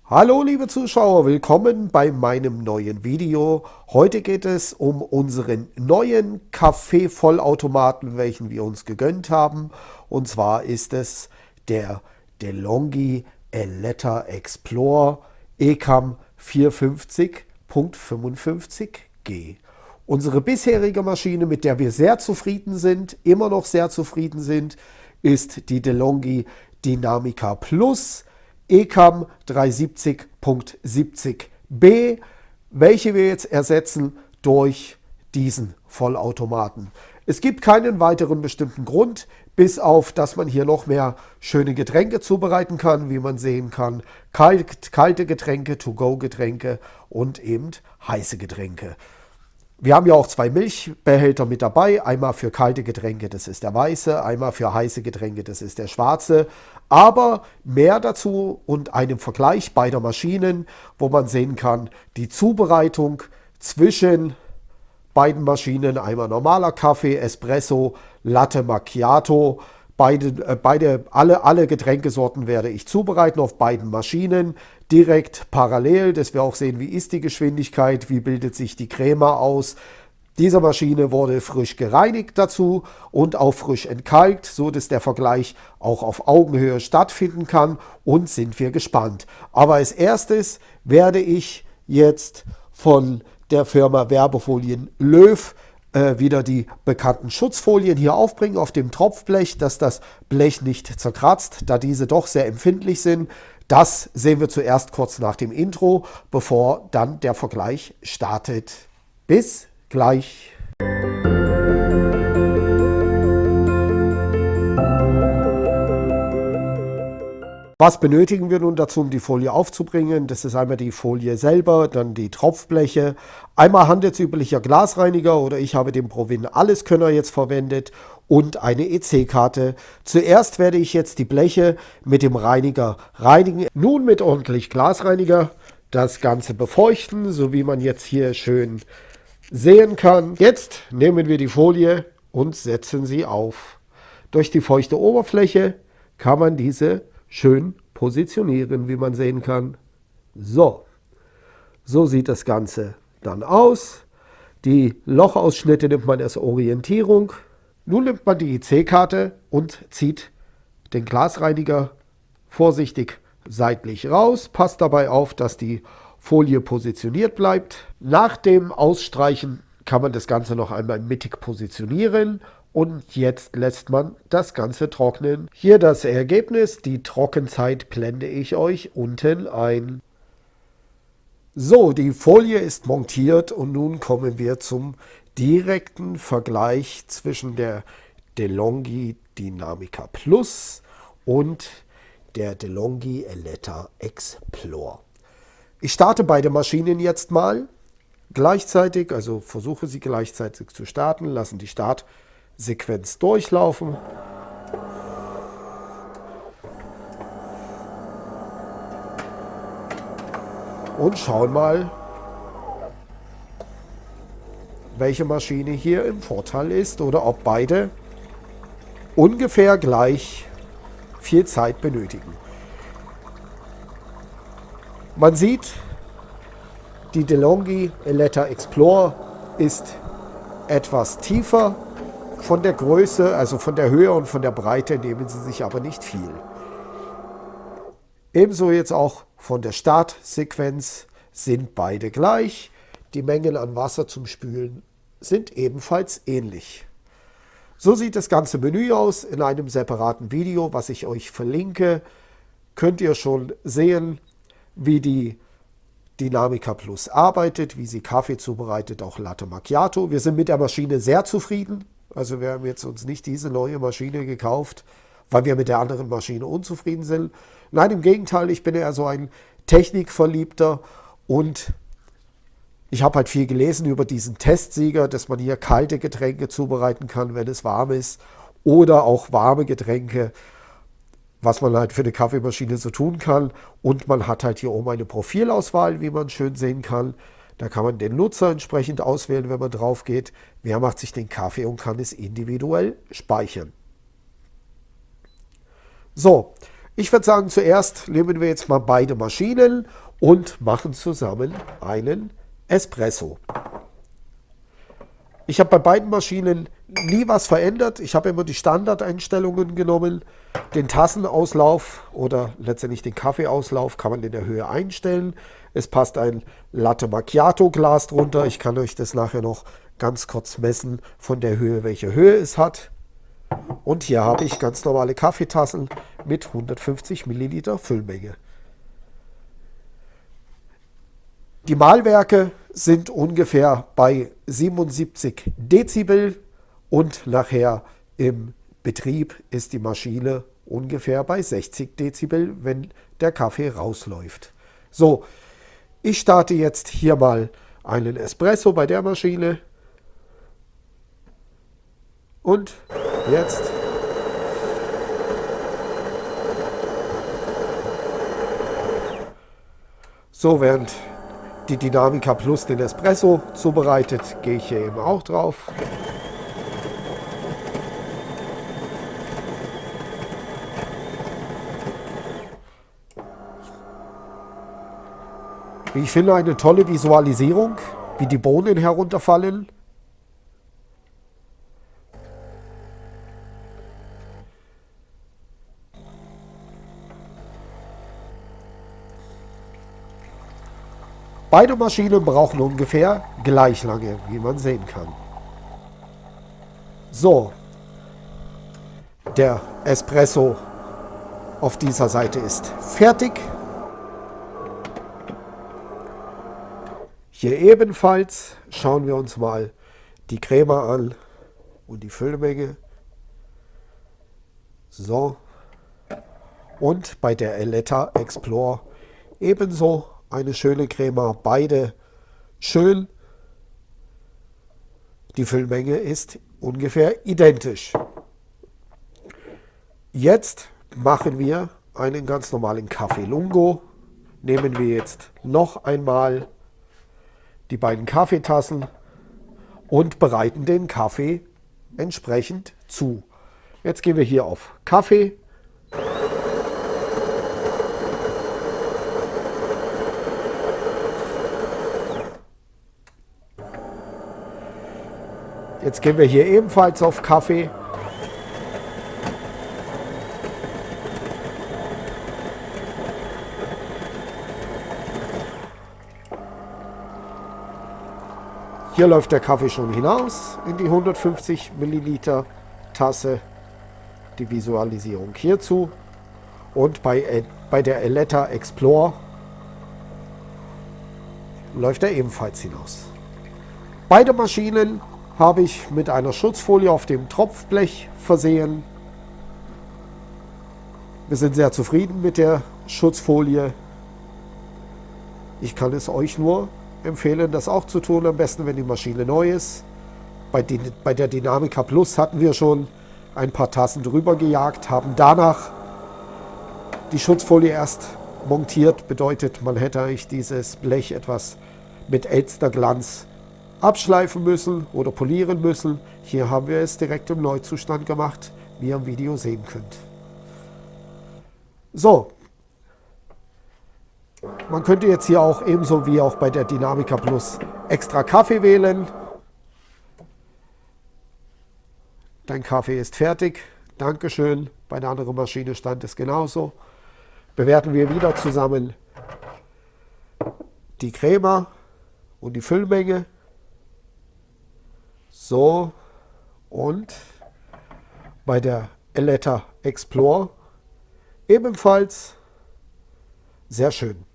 Hallo liebe Zuschauer, willkommen bei meinem neuen Video. Heute geht es um unseren neuen Kaffee-Vollautomaten, welchen wir uns gegönnt haben. Und zwar ist es der DeLonghi Eletta Explore ECAM 450.55G. Unsere bisherige Maschine, mit der wir sehr zufrieden sind, immer noch sehr zufrieden sind, ist die DeLonghi Dynamica Plus ECAM 370.70B, welche wir jetzt ersetzen durch diesen Vollautomaten. Es gibt keinen weiteren bestimmten Grund, bis auf, dass man hier noch mehr schöne Getränke zubereiten kann, wie man sehen kann. Kalte Getränke, To-Go-Getränke und eben heiße Getränke. Wir haben ja auch zwei Milchbehälter mit dabei. Einmal für kalte Getränke, das ist der weiße. Einmal für heiße Getränke, das ist der schwarze. Aber mehr dazu und einem Vergleich beider Maschinen, wo man sehen kann, die Zubereitung zwischen beiden Maschinen. Einmal normaler Kaffee, Espresso, Latte Macchiato. Alle Getränkesorten werde ich zubereiten auf beiden Maschinen, direkt parallel, dass wir auch sehen, wie ist die Geschwindigkeit, wie bildet sich die Creme aus. Diese Maschine wurde frisch gereinigt dazu und auch frisch entkalkt, so dass der Vergleich auch auf Augenhöhe stattfinden kann, und sind wir gespannt. Aber als erstes werde ich jetzt von der Firma Werbefolien Löw wieder die bekannten Schutzfolien hier aufbringen auf dem Tropfblech, dass das Blech nicht zerkratzt, da diese doch sehr empfindlich sind. Das sehen wir zuerst kurz nach dem Intro, bevor dann der Vergleich startet. Bis gleich. Was benötigen wir nun dazu, um die Folie aufzubringen? Das ist einmal die Folie selber, dann die Tropfbleche, einmal handelsüblicher Glasreiniger oder ich habe den Provin Alleskönner jetzt verwendet und eine EC-Karte. Zuerst werde ich jetzt die Bleche mit dem Reiniger reinigen. Nun mit ordentlich Glasreiniger das Ganze befeuchten, so wie man jetzt hier schön sehen kann. Jetzt nehmen wir die Folie und setzen sie auf. Durch die feuchte Oberfläche kann man diese schön positionieren, wie man sehen kann. So sieht das Ganze dann aus. Die Lochausschnitte nimmt man als Orientierung. Nun nimmt man die IC-Karte und zieht den Glasreiniger vorsichtig seitlich raus. Passt dabei auf, dass die Folie positioniert bleibt. Nach dem Ausstreichen kann man das Ganze noch einmal mittig positionieren. Und jetzt lässt man das Ganze trocknen. Hier das Ergebnis. Die Trockenzeit blende ich euch unten ein. So, die Folie ist montiert und nun kommen wir zum direkten Vergleich zwischen der DeLonghi Dynamica Plus und der DeLonghi Eletta Explore. Ich starte beide Maschinen jetzt mal gleichzeitig, also versuche sie gleichzeitig zu starten, lassen die Startsequenz durchlaufen. Und schauen mal, welche Maschine hier im Vorteil ist oder ob beide ungefähr gleich viel Zeit benötigen. Man sieht, die DeLonghi Eletta Explore ist etwas tiefer. Von der Größe, also von der Höhe und von der Breite nehmen sie sich aber nicht viel. Ebenso jetzt auch von der Startsequenz sind beide gleich. Die Mengen an Wasser zum Spülen sind ebenfalls ähnlich. So sieht das ganze Menü aus. In einem separaten Video, was ich euch verlinke, könnt ihr schon sehen, wie die Dynamica Plus arbeitet, wie sie Kaffee zubereitet, auch Latte Macchiato. Wir sind mit der Maschine sehr zufrieden. Also wir haben jetzt uns nicht diese neue Maschine gekauft, weil wir mit der anderen Maschine unzufrieden sind. Nein, im Gegenteil, ich bin eher so ein Technikverliebter und ich habe halt viel gelesen über diesen Testsieger, dass man hier kalte Getränke zubereiten kann, wenn es warm ist, oder auch warme Getränke, was man halt für eine Kaffeemaschine so tun kann. Und man hat halt hier oben eine Profilauswahl, wie man schön sehen kann. Da kann man den Nutzer entsprechend auswählen, wenn man drauf geht. Wer macht sich den Kaffee und kann es individuell speichern. So, Ich würde sagen, zuerst nehmen wir jetzt mal beide Maschinen und machen zusammen einen Espresso. Ich habe bei beiden Maschinen nie was verändert. Ich habe immer die Standardeinstellungen genommen. Den Tassenauslauf oder letztendlich den Kaffeeauslauf kann man in der Höhe einstellen. Es passt ein Latte Macchiato Glas drunter. Ich kann euch das nachher noch ganz kurz messen von der Höhe, welche Höhe es hat. Und hier habe ich ganz normale Kaffeetassen mit 150 Milliliter Füllmenge. Die Mahlwerke sind ungefähr bei 77 Dezibel und nachher im Betrieb ist die Maschine ungefähr bei 60 Dezibel, wenn der Kaffee rausläuft. So, ich starte jetzt hier mal einen Espresso bei der Maschine und jetzt so, während die Dynamica Plus den Espresso zubereitet, gehe ich hier eben auch drauf. Wie ich finde, eine tolle Visualisierung, wie die Bohnen herunterfallen. Beide Maschinen brauchen ungefähr gleich lange, wie man sehen kann. So, der Espresso auf dieser Seite ist fertig. Hier ebenfalls schauen wir uns mal die Creme an und die Füllmenge. So, und bei der Eletta Explore ebenso eine schöne Crema, beide schön. Die Füllmenge ist ungefähr identisch. Jetzt machen wir einen ganz normalen Kaffee Lungo. Nehmen wir jetzt noch einmal die beiden Kaffeetassen und bereiten den Kaffee entsprechend zu. Jetzt gehen wir hier auf Kaffee. Jetzt gehen wir hier ebenfalls auf Kaffee. Hier läuft der Kaffee schon hinaus in die 150 Milliliter Tasse. Die Visualisierung hierzu. Und bei der Eletta Explore läuft er ebenfalls hinaus. Beide Maschinen habe ich mit einer Schutzfolie auf dem Tropfblech versehen. Wir sind sehr zufrieden mit der Schutzfolie. Ich kann es euch nur empfehlen, das auch zu tun, am besten, wenn die Maschine neu ist. Bei der Dynamica Plus hatten wir schon ein paar Tassen drüber gejagt, haben danach die Schutzfolie erst montiert. Bedeutet, man hätte eigentlich dieses Blech etwas mit Elsterglanz abschleifen müssen oder polieren müssen. Hier haben wir es direkt im Neuzustand gemacht, wie ihr im Video sehen könnt. So, man könnte jetzt hier auch ebenso wie auch bei der Dynamica Plus extra Kaffee wählen. Dein Kaffee ist fertig. Dankeschön. Bei der anderen Maschine stand es genauso. Bewerten wir wieder zusammen die Crema und die Füllmenge. So, und bei der Eletta Explore ebenfalls sehr schön.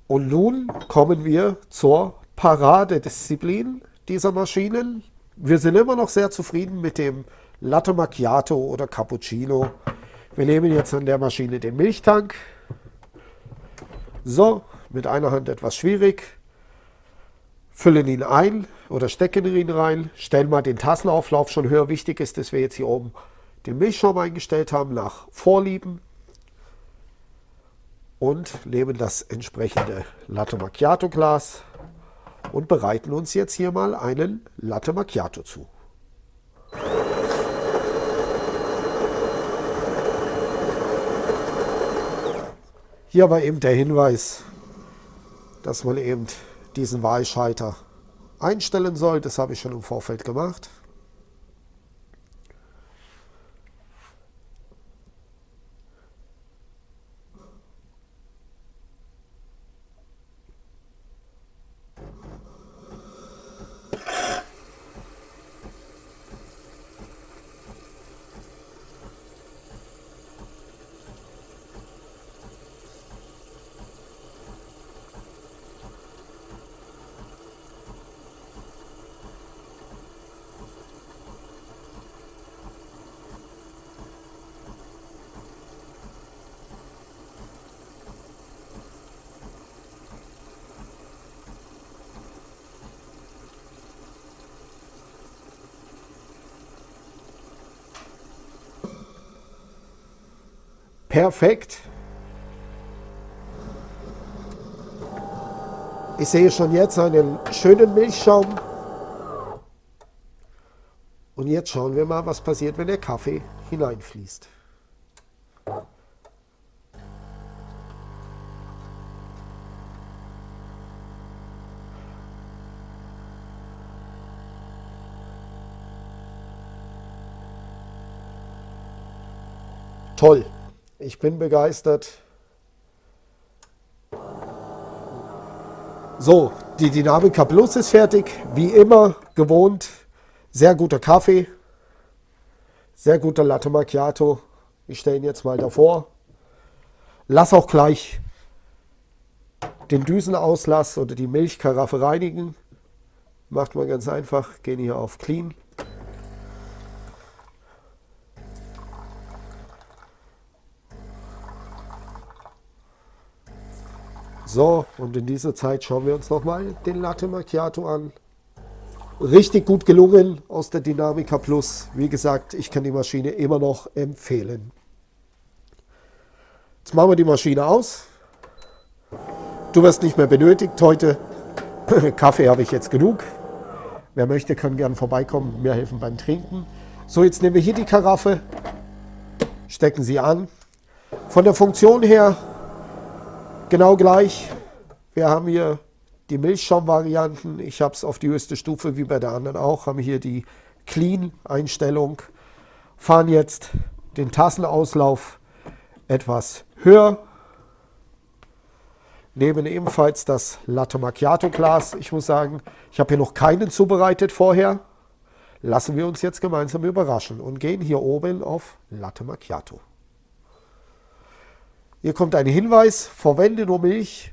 Und nun kommen wir zur Paradedisziplin dieser Maschinen. Wir sind immer noch sehr zufrieden mit dem Latte Macchiato oder Cappuccino. Wir nehmen jetzt an der Maschine den Milchtank. So, mit einer Hand etwas schwierig. Füllen ihn ein oder stecken ihn rein. Stellen mal den Tassenauflauf schon höher. Wichtig ist, dass wir jetzt hier oben den Milchschaum eingestellt haben nach Vorlieben. Und nehmen das entsprechende Latte Macchiato Glas und bereiten uns jetzt hier mal einen Latte Macchiato zu. Hier war eben der Hinweis, dass man eben diesen Wahlschalter einstellen soll. Das habe ich schon im Vorfeld gemacht. Perfekt. Ich sehe schon jetzt einen schönen Milchschaum. Und jetzt schauen wir mal, was passiert, wenn der Kaffee hineinfließt. Toll. Ich bin begeistert. So, die Dynamica Plus ist fertig. Wie immer gewohnt. Sehr guter Kaffee. Sehr guter Latte Macchiato. Ich stelle ihn jetzt mal davor. Lass auch gleich den Düsenauslass oder die Milchkaraffe reinigen. Macht man ganz einfach. Gehen hier auf Clean. So, und in dieser Zeit schauen wir uns nochmal den Latte Macchiato an. Richtig gut gelungen aus der Dynamica Plus. Wie gesagt, ich kann die Maschine immer noch empfehlen. Jetzt machen wir die Maschine aus. Du wirst nicht mehr benötigt heute. Kaffee habe ich jetzt genug. Wer möchte, kann gerne vorbeikommen, mir helfen beim Trinken. So, jetzt nehmen wir hier die Karaffe, stecken sie an. Von der Funktion her genau gleich. Wir haben hier die Milchschaum-Varianten. Ich habe es auf die höchste Stufe wie bei der anderen auch. Haben hier die Clean-Einstellung. Fahren jetzt den Tassenauslauf etwas höher. Nehmen ebenfalls das Latte Macchiato Glas. Ich muss sagen, ich habe hier noch keinen zubereitet vorher. Lassen wir uns jetzt gemeinsam überraschen und gehen hier oben auf Latte Macchiato. Hier kommt ein Hinweis, verwende nur Milch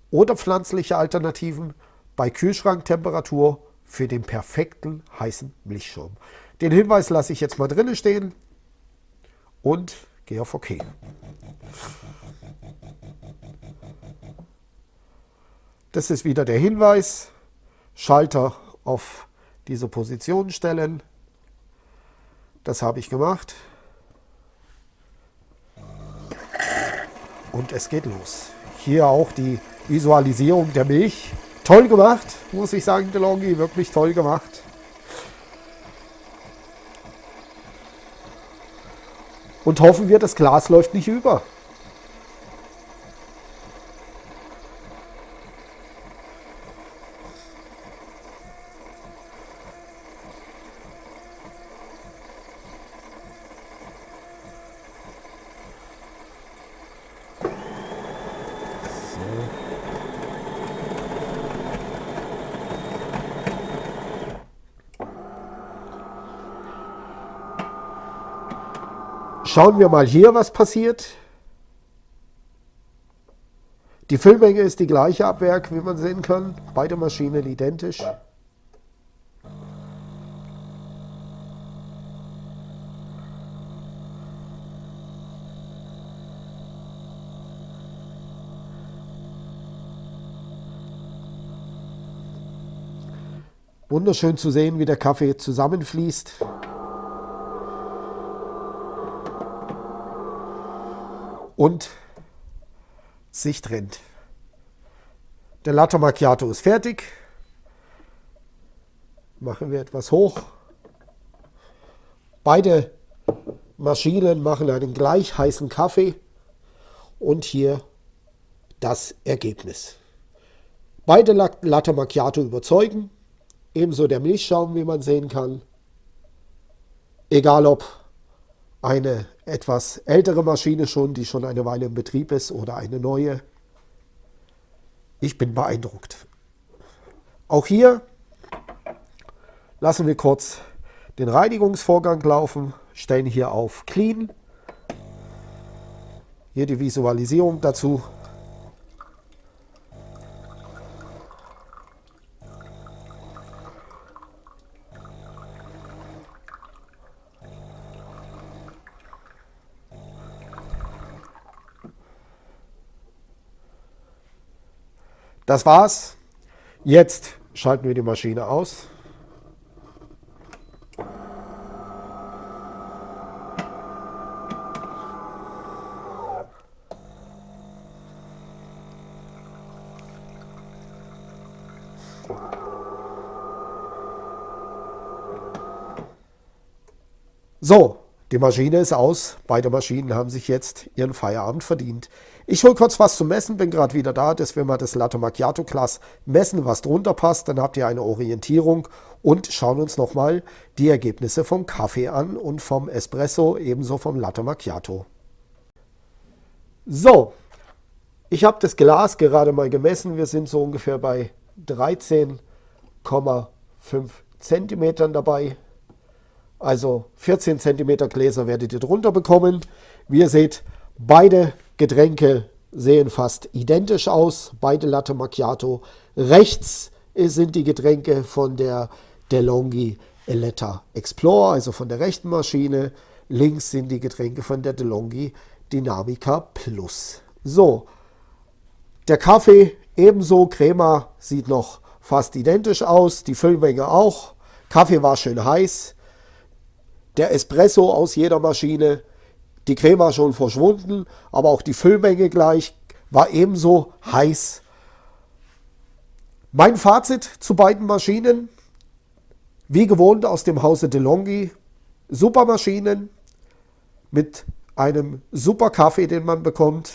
oder pflanzliche Alternativen bei Kühlschranktemperatur für den perfekten heißen Milchschaum. Den Hinweis lasse ich jetzt mal drinnen stehen und gehe auf OK. Das ist wieder der Hinweis, Schalter auf diese Position stellen. Das habe ich gemacht. Und es geht los. Hier auch die Visualisierung der Milch. Toll gemacht, muss ich sagen, DeLonghi, wirklich toll gemacht. Und hoffen wir, das Glas läuft nicht über. Schauen wir mal hier, was passiert. Die Füllmenge ist die gleiche ab Werk, wie man sehen kann. Beide Maschinen identisch. Wunderschön zu sehen, wie der Kaffee zusammenfließt. Und sich trennt. Der Latte Macchiato ist fertig. Machen wir etwas hoch. Beide Maschinen machen einen gleich heißen Kaffee. Und hier das Ergebnis. Beide Latte Macchiato überzeugen, ebenso der Milchschaum, wie man sehen kann. Egal ob eine etwas ältere Maschine schon, die schon eine Weile in Betrieb ist, oder eine neue. Ich bin beeindruckt. Auch hier lassen wir kurz den Reinigungsvorgang laufen, stellen hier auf Clean. Hier die Visualisierung dazu. Das war's. Jetzt schalten wir die Maschine aus. So, die Maschine ist aus. Beide Maschinen haben sich jetzt ihren Feierabend verdient. Ich hole kurz was zum Messen, bin gerade wieder da, dass wir mal das Latte Macchiato Glas messen, was drunter passt. Dann habt ihr eine Orientierung und schauen uns nochmal die Ergebnisse vom Kaffee an und vom Espresso, ebenso vom Latte Macchiato. So, ich habe das Glas gerade mal gemessen. Wir sind so ungefähr bei 13,5 Zentimetern dabei. Also 14 cm Gläser werdet ihr drunter bekommen. Wie ihr seht, beide Getränke sehen fast identisch aus. Beide Latte Macchiato. Rechts sind die Getränke von der DeLonghi Eletta Explorer, also von der rechten Maschine. Links sind die Getränke von der DeLonghi Dynamica Plus. So, der Kaffee ebenso. Crema sieht noch fast identisch aus. Die Füllmenge auch. Kaffee war schön heiß. Der Espresso aus jeder Maschine, die Crema schon verschwunden, aber auch die Füllmenge gleich, war ebenso heiß. Mein Fazit zu beiden Maschinen, wie gewohnt aus dem Hause DeLonghi, super Maschinen mit einem super Kaffee, den man bekommt.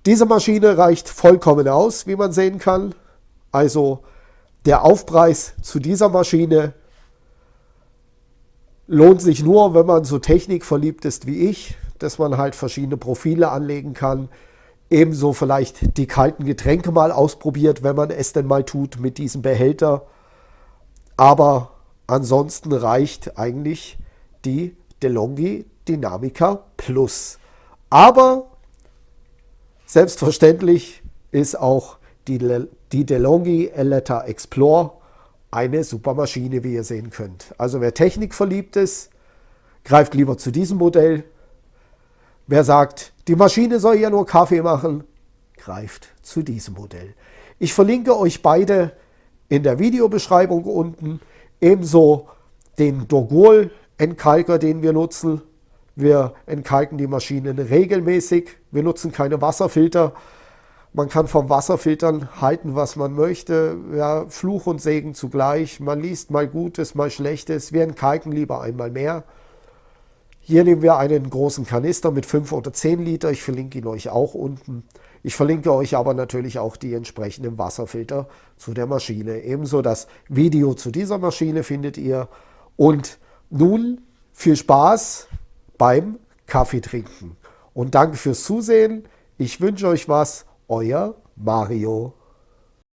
Diese Maschine reicht vollkommen aus, wie man sehen kann. Also der Aufpreis zu dieser Maschine lohnt sich nur, wenn man so technikverliebt ist wie ich, dass man halt verschiedene Profile anlegen kann. Ebenso vielleicht die kalten Getränke mal ausprobiert, wenn man es denn mal tut mit diesem Behälter. Aber ansonsten reicht eigentlich die DeLonghi Dynamica Plus. Aber selbstverständlich ist auch die DeLonghi Eletta Explorer eine super Maschine, wie ihr sehen könnt. Also wer technikverliebt ist, greift lieber zu diesem Modell. Wer sagt, die Maschine soll ja nur Kaffee machen, greift zu diesem Modell. Ich verlinke euch beide in der Videobeschreibung unten. Ebenso den Dorgol-Entkalker, den wir nutzen. Wir entkalken die Maschinen regelmäßig. Wir nutzen keine Wasserfilter. Man kann vom Wasserfiltern halten, was man möchte. Ja, Fluch und Segen zugleich. Man liest mal Gutes, mal Schlechtes. Wir entkalken lieber einmal mehr. Hier nehmen wir einen großen Kanister mit 5 oder 10 Liter. Ich verlinke ihn euch auch unten. Ich verlinke euch aber natürlich auch die entsprechenden Wasserfilter zu der Maschine. Ebenso das Video zu dieser Maschine findet ihr. Und nun viel Spaß beim Kaffee trinken. Und danke fürs Zusehen. Ich wünsche euch was. Euer Mario.